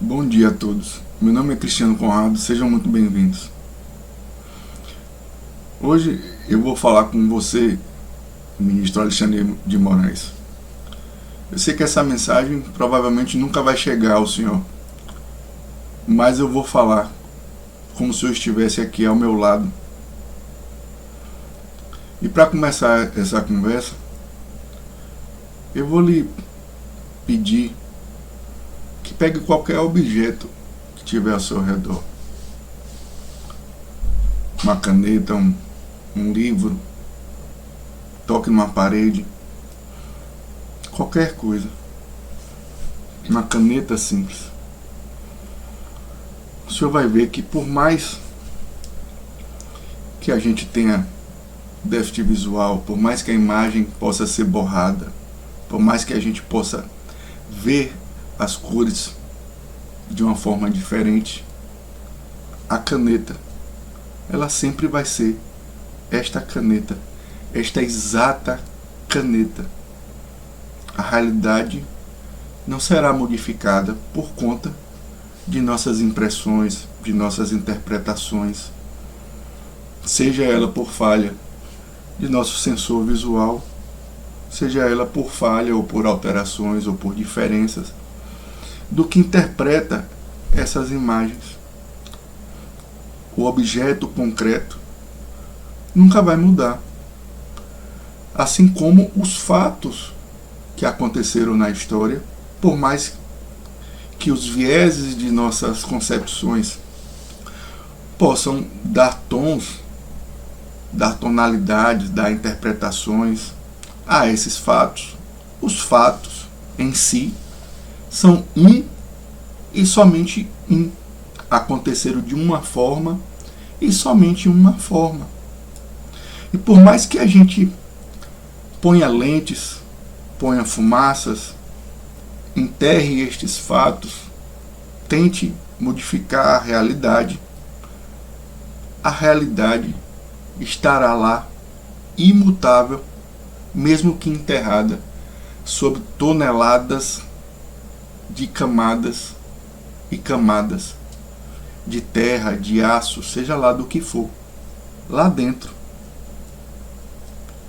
Bom dia a todos. Meu nome é Cristiano Conrado, sejam muito bem-vindos. Hoje eu vou falar com você, ministro Alexandre de Moraes. Eu sei que essa mensagem provavelmente nunca vai chegar ao senhor, mas eu vou falar como se eu estivesse aqui ao meu lado. E para começar essa conversa, eu vou lhe pedir que pegue qualquer objeto que tiver ao seu redor. Uma caneta, um livro, toque numa parede, qualquer coisa. Uma caneta simples. O senhor vai ver que por mais que a gente tenha déficit visual, por mais que a imagem possa ser borrada, por mais que a gente possa ver as cores de uma forma diferente, a caneta, ela sempre vai ser esta caneta, esta exata caneta. A realidade não será modificada por conta de nossas impressões, de nossas interpretações, seja ela por falha de nosso sensor visual, seja ela por falha ou por alterações ou por diferenças do que interpreta essas imagens. O objeto concreto nunca vai mudar, assim como os fatos que aconteceram na história, por mais que os vieses de nossas concepções possam dar tons, dar tonalidades, dar interpretações a esses fatos. Os fatos em si são um e somente um. Aconteceram de uma forma e somente uma forma. E por mais que a gente ponha lentes, ponha fumaças, enterre estes fatos, tente modificar a realidade estará lá, imutável, mesmo que enterrada sob toneladas de camadas e camadas de terra, de aço, seja lá do que for. Lá dentro,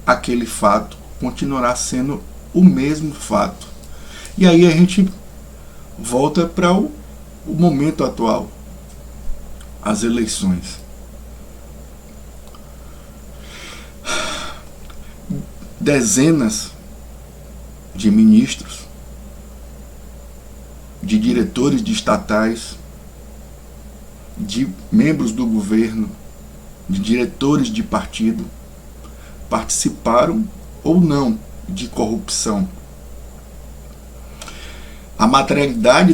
aquele fato continuará sendo o mesmo fato. E aí a gente volta para o momento atual, as eleições. Dezenas de ministros, de diretores de estatais, de membros do governo, de diretores de partido, participaram ou não de corrupção. A materialidade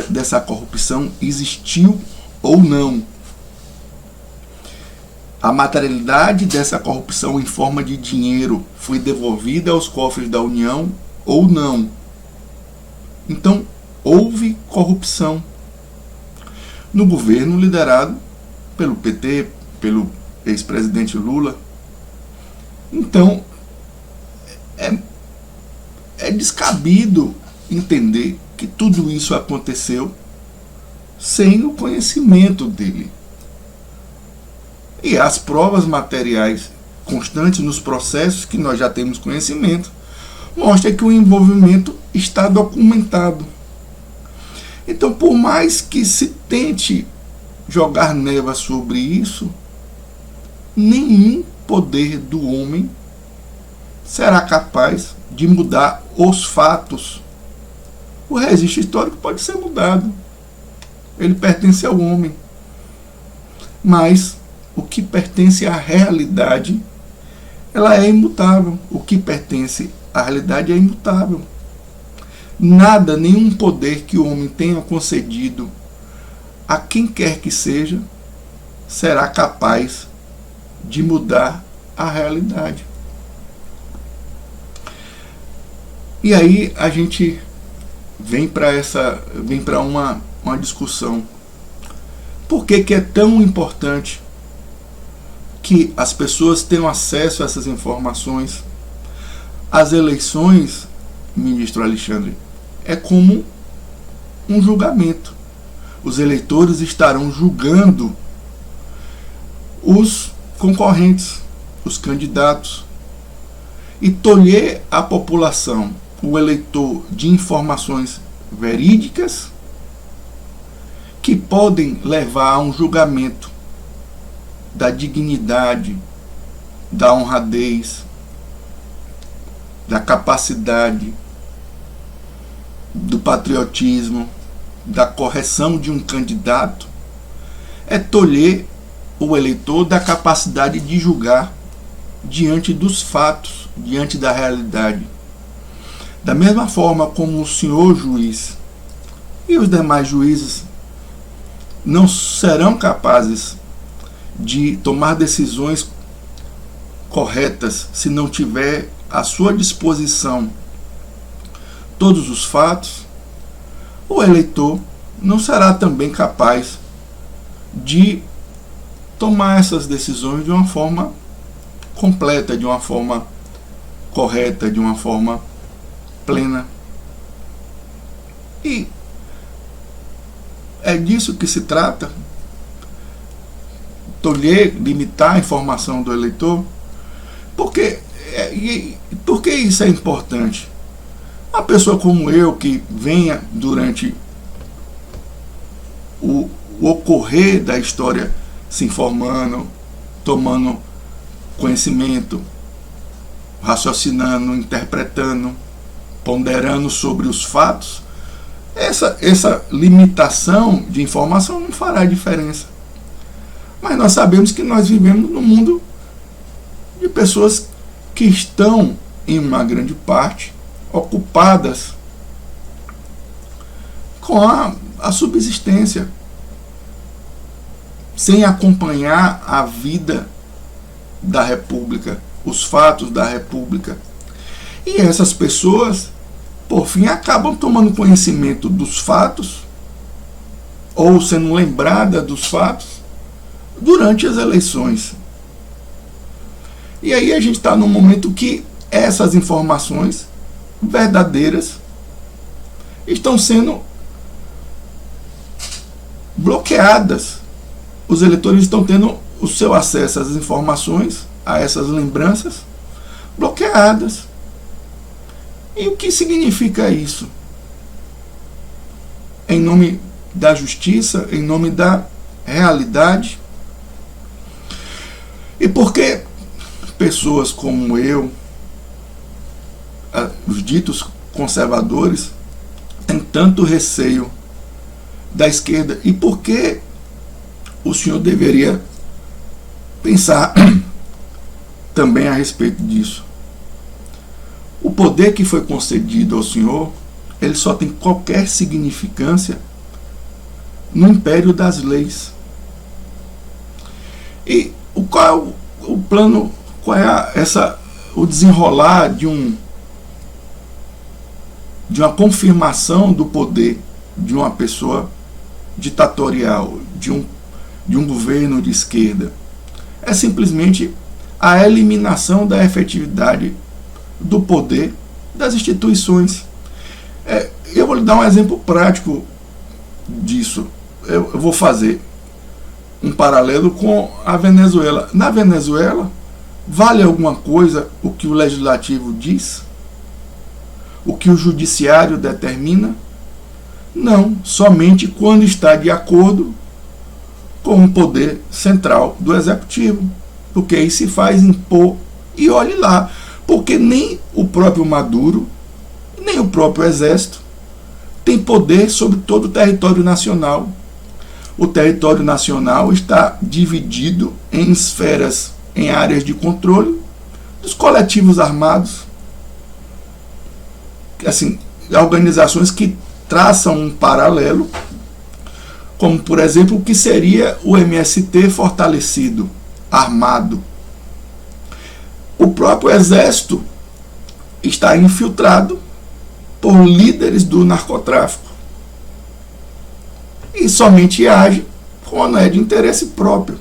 dessa corrupção existiu ou não. A materialidade dessa corrupção em forma de dinheiro foi devolvida aos cofres da União ou não. Então, houve corrupção no governo liderado pelo PT, pelo ex-presidente Lula. Então, é descabido entender que tudo isso aconteceu sem o conhecimento dele. E as provas materiais constantes nos processos que nós já temos conhecimento mostram que o envolvimento está documentado. Então, por mais que se tente jogar névoa sobre isso, nenhum poder do homem será capaz de mudar os fatos. O registro histórico pode ser mudado. Ele pertence ao homem. Mas o que pertence à realidade, ela é imutável. O que pertence à realidade é imutável. Nada, nenhum poder que o homem tenha concedido a quem quer que seja, será capaz de mudar a realidade. E aí a gente vem para uma discussão. Por que é tão importante que as pessoas tenham acesso a essas informações? As eleições, ministro Alexandre, é como um julgamento. os eleitores estarão julgando os concorrentes, os candidatos, e tolher a população, o eleitor, de informações verídicas que podem levar a um julgamento da dignidade, da honradez, da capacidade, do patriotismo, da correção de um candidato, é tolher o eleitor da capacidade de julgar diante dos fatos, diante da realidade. Da mesma forma como o senhor juiz e os demais juízes não serão capazes de tomar decisões corretas se não tiver à sua disposição todos os fatos, o eleitor não será também capaz de tomar essas decisões de uma forma completa, de uma forma correta, de uma forma plena. E é disso que se trata, tolher, limitar a informação do eleitor. Por que isso é importante? Uma pessoa como eu, que venha durante o ocorrer da história se informando, tomando conhecimento, raciocinando, interpretando, ponderando sobre os fatos, essa limitação de informação não fará diferença. Mas nós sabemos que nós vivemos num mundo de pessoas que estão, em uma grande parte, ocupadas com a subsistência, sem acompanhar a vida da República, os fatos da República. E essas pessoas, por fim, acabam tomando conhecimento dos fatos, ou sendo lembrada dos fatos, durante as eleições. E aí a gente está num momento que essas informações verdadeiras estão sendo bloqueadas. Os eleitores estão tendo o seu acesso às informações, a essas lembranças, bloqueadas. E o que significa isso? Em nome da justiça, em nome da realidade. E por que pessoas como eu, os ditos conservadores, têm tanto receio da esquerda? E por que o senhor deveria pensar também a respeito disso? O poder que foi concedido ao senhor, ele só tem qualquer significância no império das leis. E qual é o plano, qual é o desenrolar de uma confirmação do poder de uma pessoa ditatorial, de um governo de esquerda? É simplesmente a eliminação da efetividade do poder das instituições. Eu vou lhe dar um exemplo prático disso. Eu vou fazer um paralelo com a Venezuela. Na Venezuela, vale alguma coisa o que o legislativo diz? O que o judiciário determina? Não, somente quando está de acordo com o poder central do executivo, porque aí se faz impor. E olhe lá, porque nem o próprio Maduro, nem o próprio exército tem poder sobre todo o território nacional. O território nacional está dividido em esferas, em áreas de controle dos coletivos armados, assim, organizações que traçam um paralelo, como por exemplo o que seria o MST fortalecido, armado. O próprio exército está infiltrado por líderes do narcotráfico e somente age quando é de interesse próprio.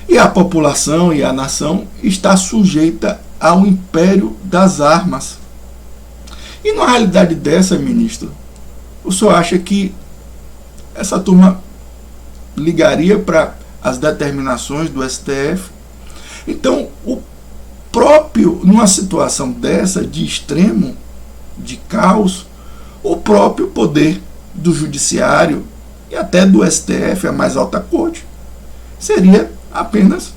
E a população e a nação está sujeita ao império das armas. E numa realidade dessa, ministro, o senhor acha que essa turma ligaria para as determinações do STF. Então, o próprio, numa situação dessa, de extremo, de caos, o próprio poder do judiciário e até do STF, a mais alta corte, seria apenas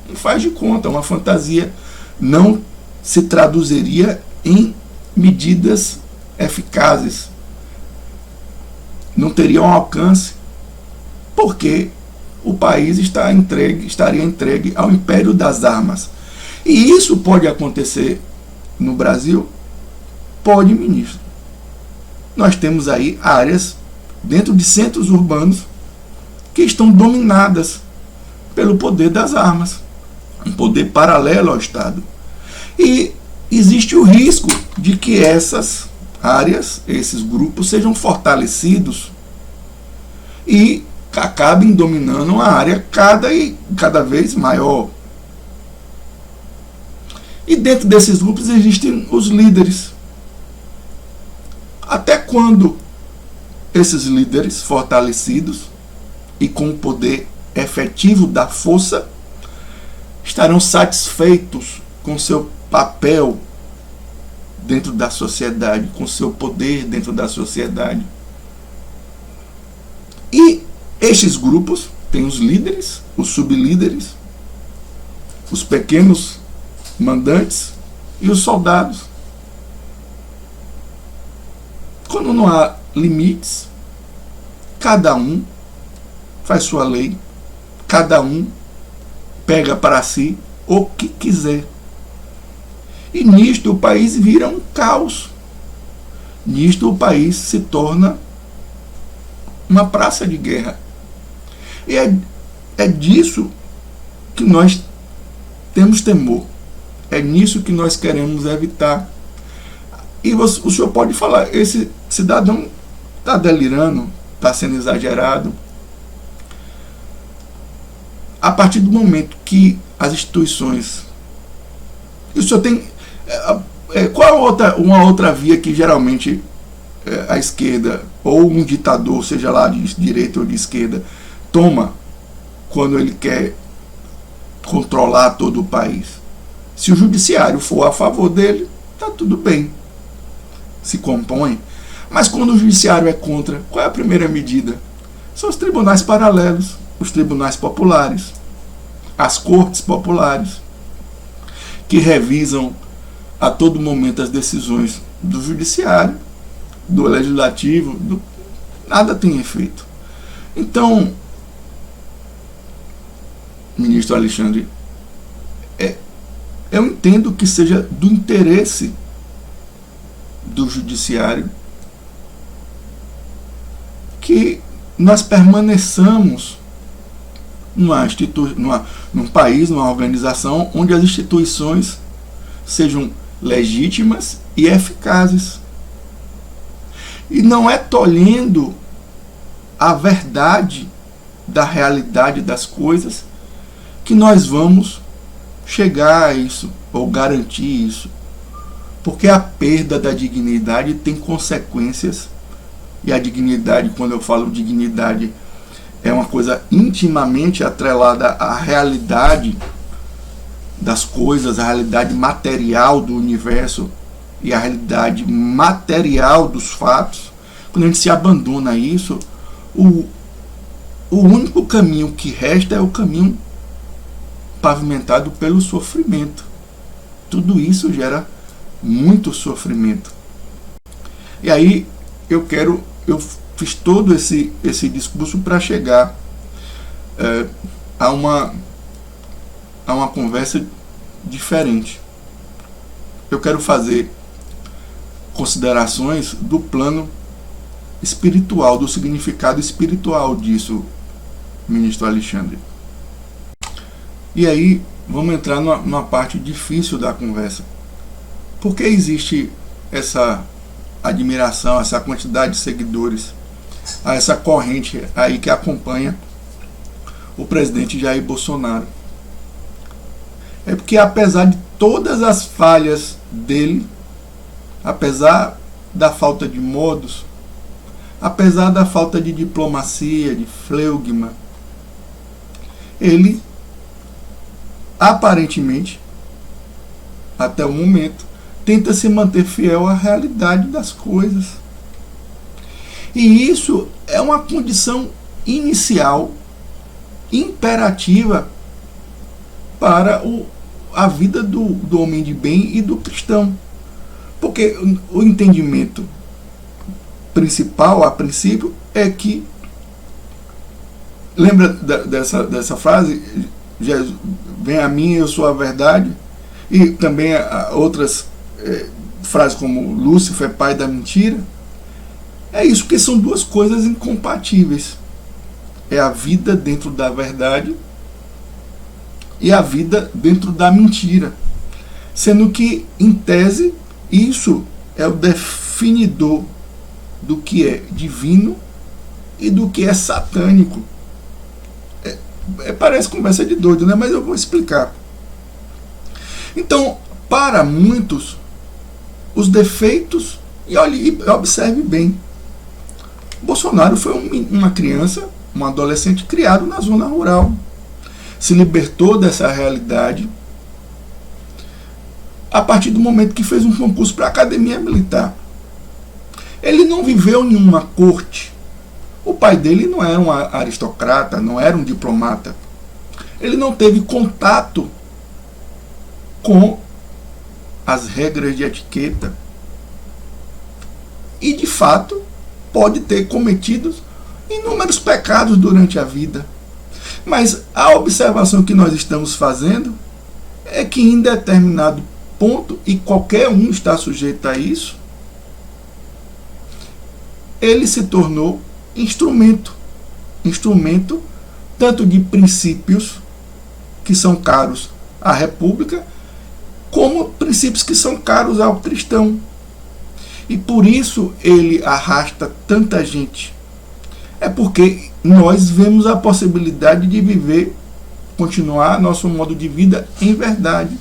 um faz de conta, uma fantasia. Não se traduziria em medidas eficazes, não teria um alcance, porque o país estaria entregue ao império das armas. E isso pode acontecer no Brasil? Pode, ministro. Nós temos aí áreas dentro de centros urbanos que estão dominadas pelo poder das armas, um poder paralelo ao Estado. E existe o risco de que essas áreas, esses grupos, sejam fortalecidos e acabem dominando uma área cada vez maior. E dentro desses grupos existem os líderes. Até quando esses líderes fortalecidos e com o poder efetivo da força estarão satisfeitos com seu papel dentro da sociedade, com seu poder dentro da sociedade? E estes grupos têm os líderes, os sublíderes, os pequenos mandantes e os soldados. Quando não há limites, cada um faz sua lei, cada um pega para si o que quiser. E nisto o país vira um caos. Nisto o país se torna uma praça de guerra. E é disso que nós temos temor. É nisso que nós queremos evitar. E o senhor pode falar, esse cidadão está delirando, está sendo exagerado. A partir do momento que as instituições... E o senhor tem... qual uma outra via que geralmente a esquerda, ou um ditador, seja lá de direita ou de esquerda, toma quando ele quer controlar todo o país? Se o judiciário for a favor dele, está tudo bem, se compõe. Mas quando o judiciário é contra, qual é a primeira medida? São os tribunais paralelos, os tribunais populares, as cortes populares, que revisam a todo momento as decisões do judiciário, do legislativo, nada tem efeito. Então, ministro Alexandre, eu entendo que seja do interesse do judiciário que nós permaneçamos num país, numa organização onde as instituições sejam legítimas e eficazes. E não é tolhendo a verdade da realidade das coisas que nós vamos chegar a isso ou garantir isso. Porque a perda da dignidade tem consequências. E a dignidade, quando eu falo dignidade, é uma coisa intimamente atrelada à realidade das coisas, à realidade material do universo e à realidade material dos fatos. Quando a gente se abandona a isso, o único caminho que resta é o caminho pavimentado pelo sofrimento. Tudo isso gera muito sofrimento. E aí eu fiz todo esse discurso para chegar a uma conversa diferente. Eu quero fazer considerações do plano espiritual, do significado espiritual disso, ministro Alexandre. E aí vamos entrar numa parte difícil da conversa. Por que existe essa admiração, essa quantidade de seguidores, essa corrente aí que acompanha o presidente Jair Bolsonaro? É porque, apesar de todas as falhas dele, apesar da falta de modos, apesar da falta de diplomacia, de fleugma, ele aparentemente, até o momento, tenta se manter fiel à realidade das coisas. E isso é uma condição inicial, imperativa para a vida do homem de bem e do cristão. Porque o entendimento principal, a princípio, é que, lembra dessa frase, Jesus, vem a mim, eu sou a verdade, e também outras frases como Lúcifer, pai da mentira. É isso, que são duas coisas incompatíveis. É a vida dentro da verdade e a vida dentro da mentira. Sendo que, em tese, isso é o definidor do que é divino e do que é satânico. Parece conversa de doido, né? Mas eu vou explicar. Então, para muitos, os defeitos, e observe bem, Bolsonaro foi uma criança, um adolescente criado na zona rural. Se libertou dessa realidade a partir do momento que fez um concurso para a academia militar. Ele não viveu em uma corte. O pai dele não era um aristocrata, não era um diplomata. Ele não teve contato com as regras de etiqueta. E, de fato, pode ter cometido inúmeros pecados durante a vida. Mas a observação que nós estamos fazendo é que, em determinado ponto, e qualquer um está sujeito a isso, ele se tornou instrumento tanto de princípios que são caros à República, como princípios que são caros ao cristão. E por isso ele arrasta tanta gente. É porque nós vemos a possibilidade de viver, continuar nosso modo de vida em verdade.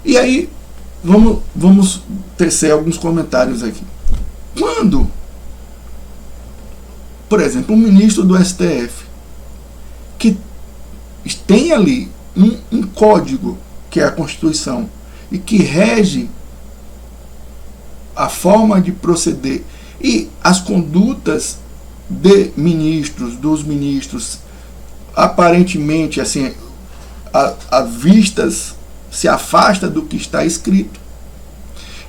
E aí, vamos tecer alguns comentários aqui. Quando, por exemplo, um ministro do STF, que tem ali um código, que é a Constituição, e que rege a forma de proceder e as condutas dos ministros, aparentemente, assim, a vistas, se afasta do que está escrito,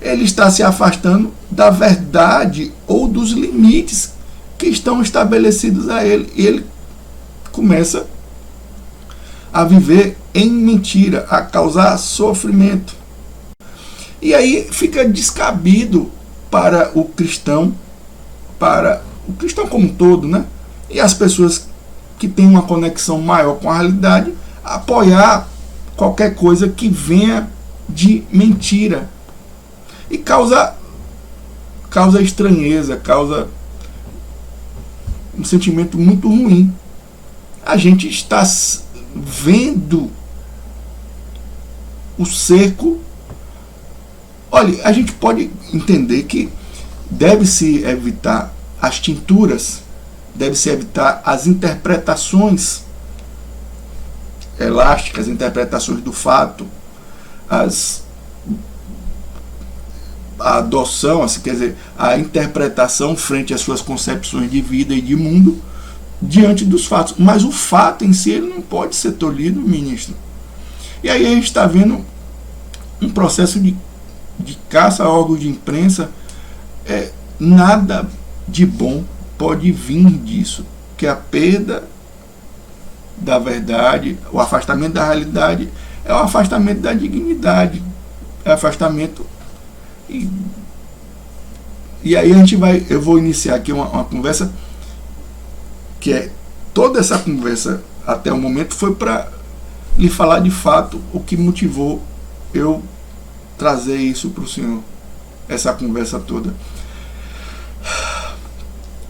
ele está se afastando da verdade ou dos limites que estão estabelecidos a ele. E ele começa a viver em mentira, a causar sofrimento. E aí fica descabido para o cristão como um todo, né? E as pessoas que têm uma conexão maior com a realidade, apoiar qualquer coisa que venha de mentira. E causa estranheza, causa um sentimento muito ruim. A gente está vendo o cerco. Olha, a gente pode entender que deve-se evitar as tinturas, deve-se evitar as interpretações elásticas, interpretações do fato, a adoção, assim, quer dizer, a interpretação frente às suas concepções de vida e de mundo diante dos fatos. Mas o fato em si ele não pode ser tolhido, ministro. E aí a gente está vendo um processo de caça a órgãos de imprensa. Nada de bom pode vir disso, que a perda da verdade, o afastamento da realidade, é o afastamento da dignidade, é o afastamento. E aí eu vou iniciar aqui uma conversa que toda essa conversa até o momento foi para lhe falar de fato o que motivou eu trazer isso para o senhor, essa conversa toda,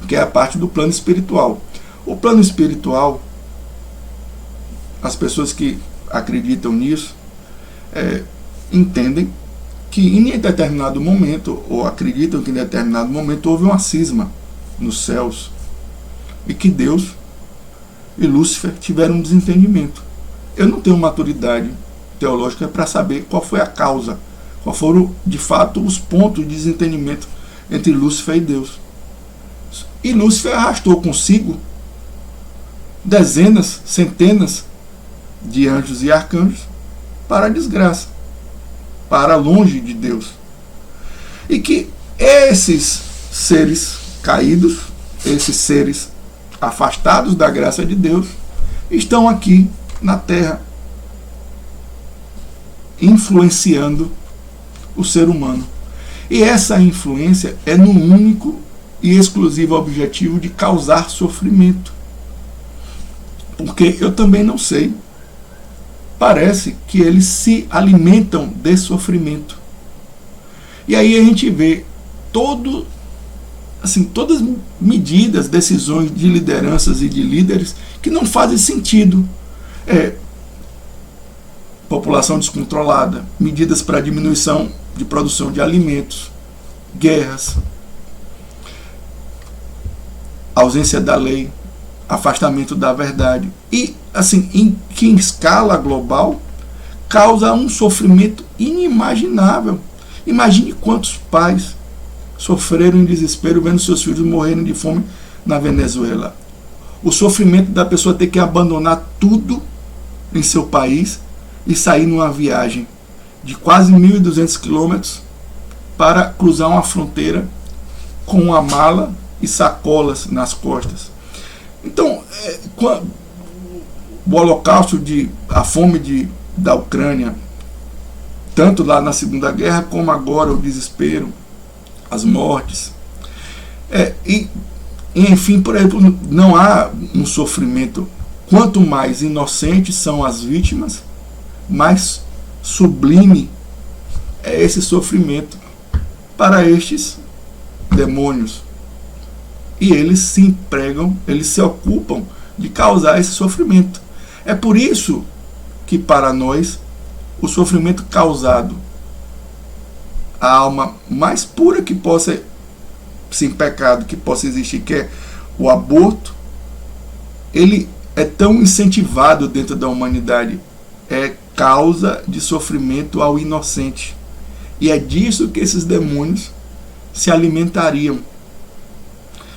que é a parte do plano espiritual. O plano espiritual, as pessoas que acreditam nisso entendem que em determinado momento, ou acreditam que em determinado momento houve uma cisma nos céus, e que Deus e Lúcifer tiveram um desentendimento. Eu não tenho maturidade teológica para saber qual foi a causa, qual foram de fato os pontos de desentendimento entre Lúcifer e Deus. E Lúcifer arrastou consigo dezenas, centenas de anjos e arcanjos para a desgraça, para longe de Deus. E que esses seres caídos, esses seres afastados da graça de Deus, estão aqui na Terra, influenciando o ser humano. E essa influência é no único e exclusivo objetivo de causar sofrimento. Porque eu também não sei, parece que eles se alimentam de sofrimento. E aí a gente vê todas medidas, decisões de lideranças e de líderes que não fazem sentido. População descontrolada, medidas para diminuição de produção de alimentos, guerras, ausência da lei, afastamento da verdade. E, em escala global, causa um sofrimento inimaginável. Imagine quantos pais sofreram em desespero vendo seus filhos morrerem de fome na Venezuela. O sofrimento da pessoa ter que abandonar tudo em seu país e sair numa viagem de quase 1.200 quilômetros para cruzar uma fronteira com uma mala e sacolas nas costas. Então, o holocausto, a fome da Ucrânia, tanto lá na Segunda Guerra como agora o desespero, as mortes, enfim, por exemplo, não há um sofrimento. Quanto mais inocentes são as vítimas, mais sublime é esse sofrimento para estes demônios. E eles se empregam, eles se ocupam de causar esse sofrimento. É por isso que para nós o sofrimento causado à alma mais pura que possa, sem pecado, que possa existir, que é o aborto, ele é tão incentivado dentro da humanidade. É causa de sofrimento ao inocente. E é disso que esses demônios se alimentariam.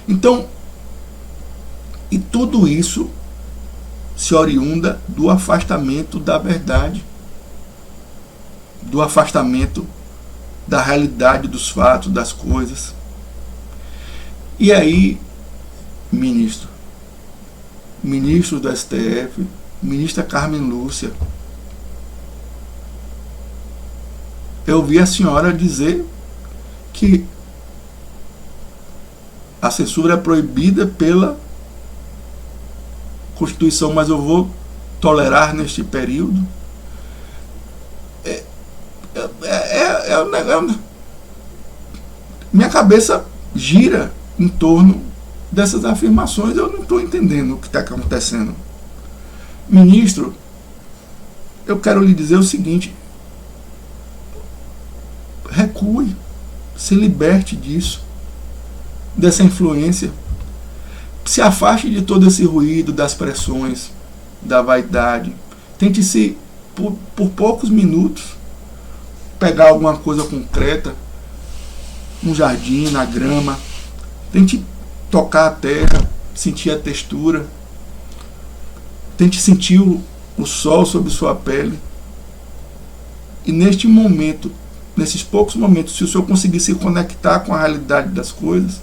Então, e tudo isso se oriunda do afastamento da verdade, do afastamento da realidade dos fatos, das coisas. E aí, ministro do STF, ministra Carmen Lúcia, eu vi a senhora dizer que a censura é proibida pela Constituição, mas eu vou tolerar neste período. Minha cabeça gira em torno dessas afirmações. Eu não estou entendendo o que está acontecendo. Ministro, eu quero lhe dizer o seguinte: recue, se liberte disso, dessa influência, se afaste de todo esse ruído das pressões, da vaidade. Tente se, por poucos minutos, pegar alguma coisa concreta, um jardim, na grama. Tente tocar a terra, sentir a textura. Tente sentir o sol sobre sua pele. E neste momento, nesses poucos momentos, se o senhor conseguir se conectar com a realidade das coisas,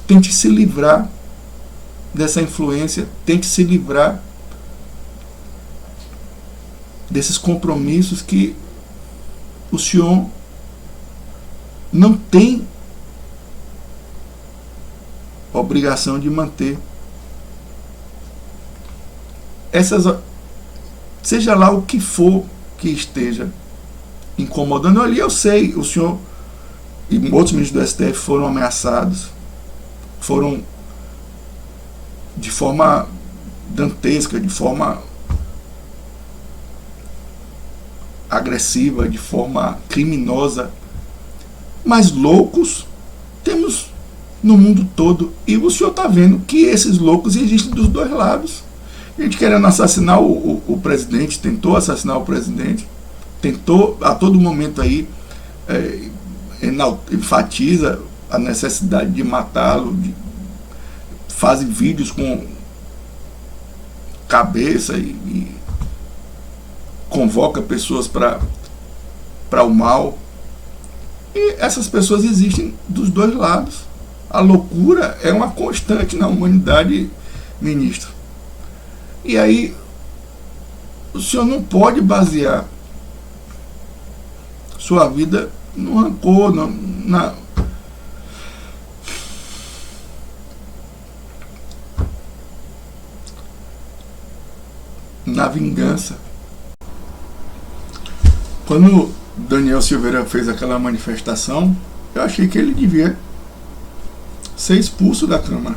tente se livrar dessa influência, tente se livrar desses compromissos que o senhor não tem obrigação de manter. Seja lá o que for que esteja incomodando ali, eu sei, o senhor e outros ministros do STF foram ameaçados, foram de forma dantesca, de forma agressiva, de forma criminosa. Mas loucos temos no mundo todo. E o senhor está vendo que esses loucos existem dos dois lados. A gente querendo assassinar o presidente, tentou assassinar o presidente, tentou a todo momento aí, enfatiza a necessidade de matá-lo, fazem vídeos com cabeça e convoca pessoas para o mal. E essas pessoas existem dos dois lados. A loucura é uma constante na humanidade, ministro. E aí, o senhor não pode basear sua vida no rancor, na vingança. Quando Daniel Silveira fez aquela manifestação, eu achei que ele devia ser expulso da Câmara.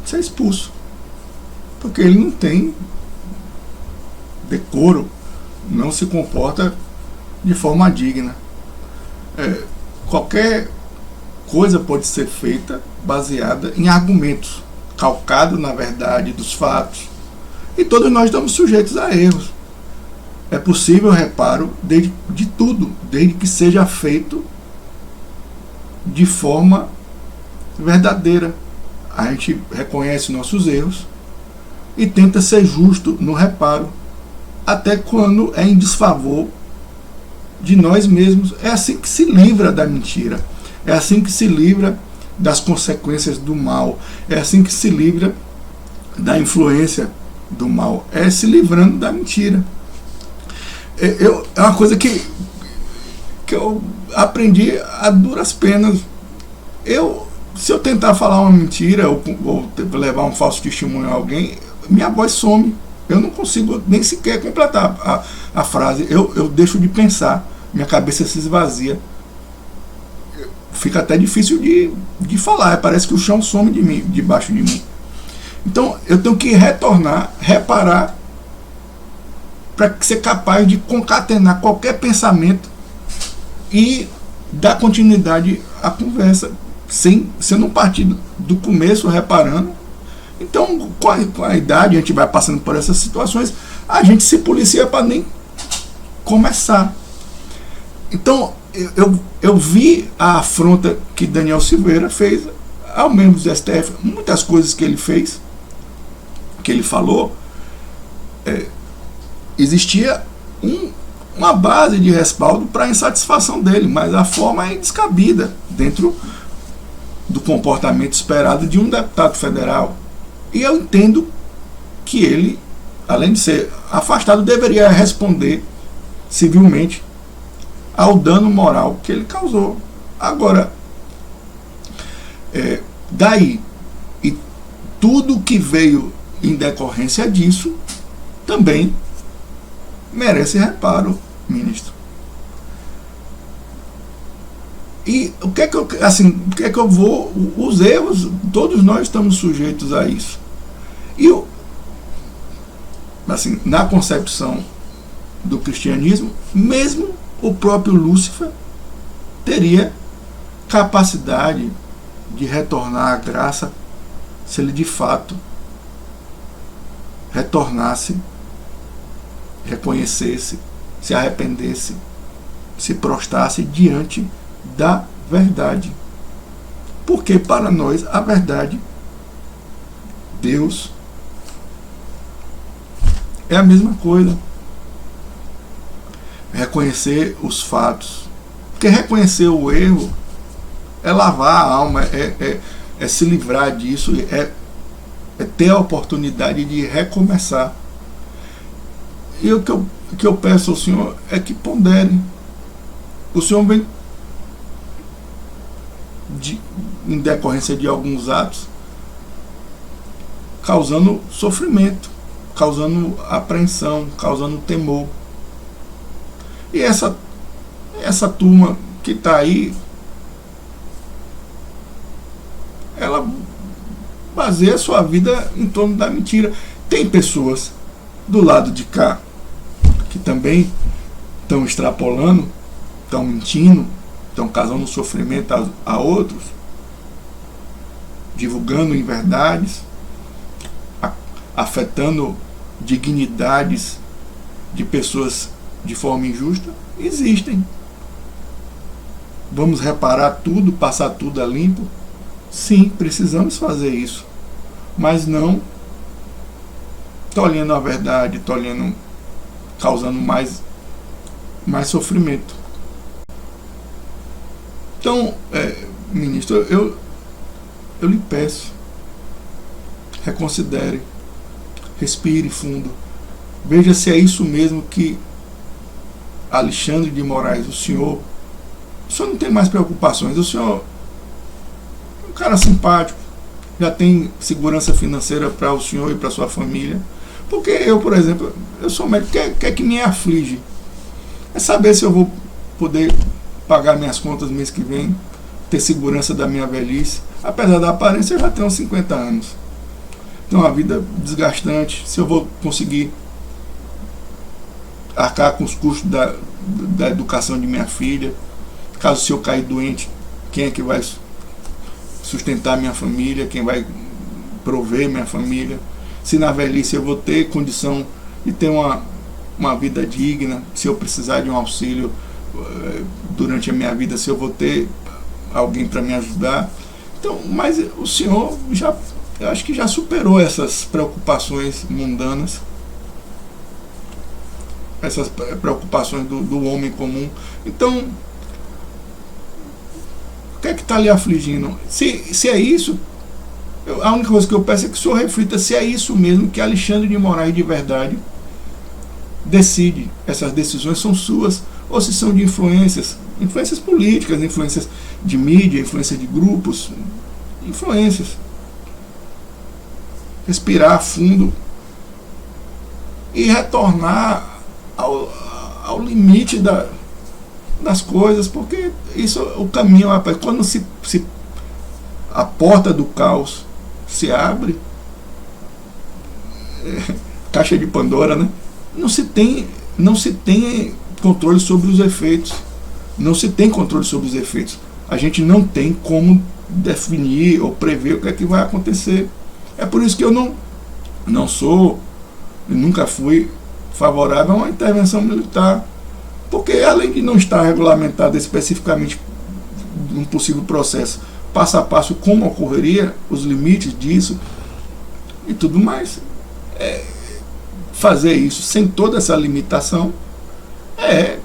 Ser expulso. Porque ele não tem decoro, não se comporta de forma digna. Qualquer coisa pode ser feita baseada em argumentos, calcado na verdade dos fatos. E todos nós estamos sujeitos a erros. É possível reparo de tudo, desde que seja feito de forma verdadeira. A gente reconhece nossos erros e tenta ser justo no reparo, até quando é em desfavor de nós mesmos. É assim que se livra da mentira, é assim que se livra das consequências do mal, é assim que se livra da influência do mal, é se livrando da mentira. É uma coisa que eu aprendi a duras penas. Se eu tentar falar uma mentira ou levar um falso testemunho a alguém, minha voz some. Eu não consigo nem sequer completar a frase. Eu deixo de pensar, minha cabeça se esvazia. Fica até difícil de falar. Parece que o chão some debaixo de mim. Então eu tenho que retornar, reparar, para ser capaz de concatenar qualquer pensamento e dar continuidade à conversa, sem não partir do começo reparando. Então, com a idade, a gente vai passando por essas situações, a gente se policia para nem começar. Então, eu vi a afronta que Daniel Silveira fez ao membro do STF. Muitas coisas que ele fez, que ele falou, existia uma base de respaldo para a insatisfação dele, mas a forma é descabida dentro do comportamento esperado de um deputado federal. E eu entendo que ele, além de ser afastado, deveria responder civilmente ao dano moral que ele causou. Agora, daí e tudo que veio em decorrência disso também merece reparo, ministro. E o que é que eu vou... Os erros, todos nós estamos sujeitos a isso. E na concepção do cristianismo, mesmo o próprio Lúcifer teria capacidade de retornar à graça se ele de fato retornasse, reconhecesse, se arrependesse, se prostrasse diante da verdade. Porque para nós a verdade, Deus, é a mesma coisa. Reconhecer os fatos. Porque reconhecer o erro é lavar a alma, é se livrar disso, é ter a oportunidade de recomeçar. E o que eu peço ao senhor é que pondere. O senhor vem em decorrência de alguns atos causando sofrimento, causando apreensão, causando temor. E essa turma que está aí, ela baseia a sua vida em torno da mentira. Tem pessoas do lado de cá que também estão extrapolando, estão mentindo, estão causando sofrimento a outros, divulgando inverdades, afetando dignidades de pessoas de forma injusta, existem. Vamos reparar tudo, passar tudo a limpo? Sim, precisamos fazer isso. Mas não tolhendo a verdade, causando mais sofrimento. Então, ministro, eu lhe peço, reconsidere, respire fundo, veja se é isso mesmo que Alexandre de Moraes, o senhor não tem mais preocupações, o senhor é um cara simpático, já tem segurança financeira para o senhor e para sua família. Porque eu, por exemplo, eu sou médico, o que é que me aflige? É saber se eu vou poder pagar minhas contas mês que vem, ter segurança da minha velhice. Apesar da aparência, eu já tenho 50 anos. Então, uma vida desgastante, se eu vou conseguir arcar com os custos da educação de minha filha, caso se eu cair doente, quem é que vai sustentar minha família, quem vai prover minha família, se na velhice eu vou ter condição de ter uma vida digna, se eu precisar de um auxílio durante a minha vida, se eu vou ter alguém para me ajudar. Então, mas o senhor eu acho que já superou essas preocupações mundanas, essas preocupações do homem comum. Então, o que é que está lhe afligindo? Se é isso, a única coisa que eu peço é que o senhor reflita se é isso mesmo que Alexandre de Moraes de verdade decide. Essas decisões são suas, ou se são de influências políticas, influências de mídia, influências de grupos, influências. Respirar fundo e retornar ao limite das coisas, porque isso, o caminho, quando a porta do caos se abre, caixa de Pandora, né? Não se tem controle sobre os efeitos. Não se tem controle sobre os efeitos. A gente não tem como definir ou prever o que é que vai acontecer. É por isso que eu não sou, nunca fui favorável a uma intervenção militar. Porque além de não estar regulamentado especificamente um possível processo passo a passo como ocorreria, os limites disso e tudo mais, fazer isso sem toda essa limitação é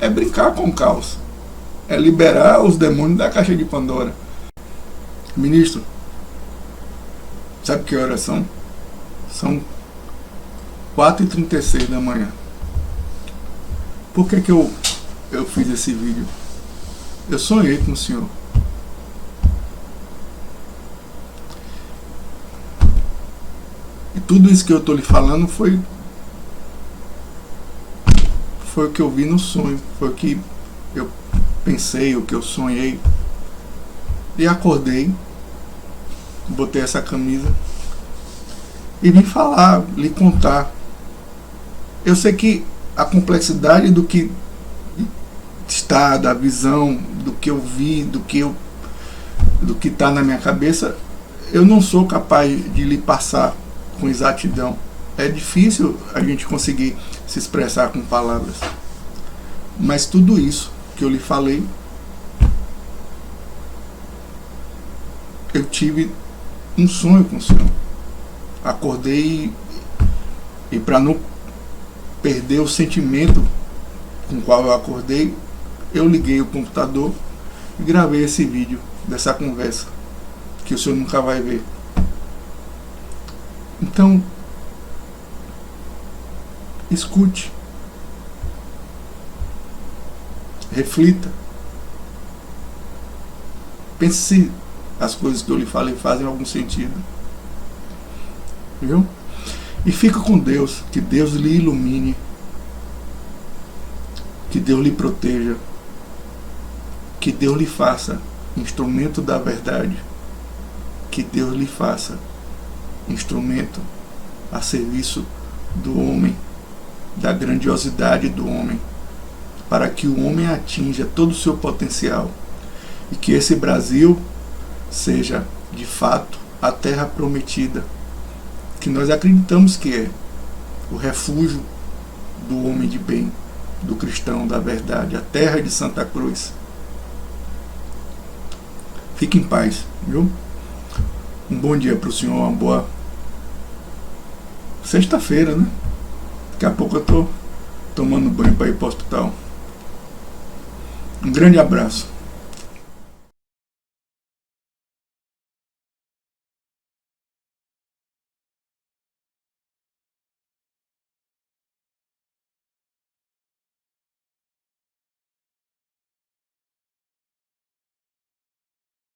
brincar com o caos, é liberar os demônios da caixa de Pandora. Ministro, sabe que horas são? São 4h36 da manhã. Por que eu fiz esse vídeo? Eu sonhei com o senhor. E tudo isso que eu estou lhe falando foi o que eu vi no sonho. Foi o que eu pensei, o que eu sonhei. E acordei, botei essa camisa e vim falar, lhe contar. Eu sei que a complexidade do que está, da visão, do que eu vi, do que está na minha cabeça, eu não sou capaz de lhe passar com exatidão. É difícil a gente conseguir se expressar com palavras. Mas tudo isso que eu lhe falei, eu tive um sonho com o senhor. Acordei e para não perder o sentimento com o qual eu acordei, eu liguei o computador e gravei esse vídeo dessa conversa que o senhor nunca vai ver. Então, escute, reflita, pense se as coisas que eu lhe falei fazem algum sentido, viu? E fica com Deus, que Deus lhe ilumine, que Deus lhe proteja, que Deus lhe faça instrumento da verdade, que Deus lhe faça instrumento a serviço do homem, da grandiosidade do homem, para que o homem atinja todo o seu potencial e que esse Brasil seja, de fato, a terra prometida, que nós acreditamos que é o refúgio do homem de bem, do cristão da verdade, a terra de Santa Cruz. Fique em paz, viu? Um bom dia para o senhor, uma boa sexta-feira, né? Daqui a pouco eu tô tomando banho para ir para o hospital. Um grande abraço.